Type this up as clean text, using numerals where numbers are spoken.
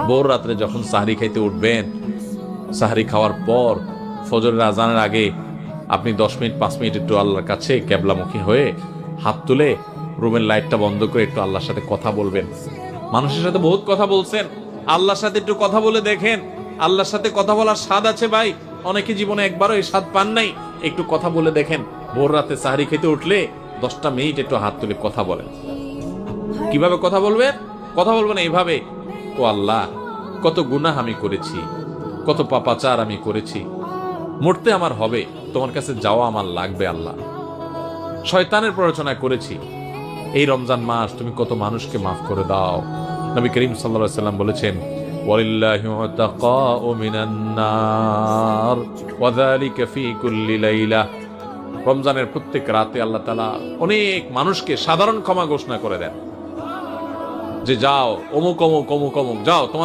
ভোর রাত্রে যখন সাহরি খাইতে উঠবেন, সাহরি খাওয়ার পর ফজরের আজানের আগে আপনি 10 মিনিট 5 মিনিট একটু আল্লাহর কাছে কেবলামুখী হয়ে হাত তুলে রুমের লাইটটা বন্ধ করে একটু আল্লাহর সাথে কথা বলবেন। মানুষের সাথে বহুত কথা বলছেন, আল্লাহর সাথে একটু কথা বলে দেখেন। আল্লাহর সাথে কথা বলার স্বাদ আছে ভাই, অনেকে জীবনে একবারও এই স্বাদ পান নাই। একটু কথা বলে দেখেন। ভোর রাতে সাহরি খেতে উঠলে 10টা মিনিট একটু হাত তুলে কথা বলেন। কিভাবে কথা বলবেন? কথা বলবেন এইভাবে, ও আল্লাহ, কত গুনাহ আমি করেছি, কত পাপাচার আমি করেছি, মরতে আমার হবে, তোমার কাছে যাওয়া আমার লাগবে আল্লাহ। শয়তানের প্ররোচনা করেছি, এই রমজান মাস তুমি কত মানুষকে মাফ করে দাও। নবী করিম সাল্লাল্লাহু আলাইহি ওয়াসাল্লাম বলেছেন, ওয়ালিল্লাহি উতাকাউ মিনান নার ওয়া যালিকা ফি কুল্লি লাইলা। রমজানের প্রত্যেক রাতে আল্লাহ তাআলা অনেক মানুষকে সাধারণ ক্ষমা ঘোষণা করে দেন, যে যাও অমুক অমুক অমুক অমুক, যাও তোমার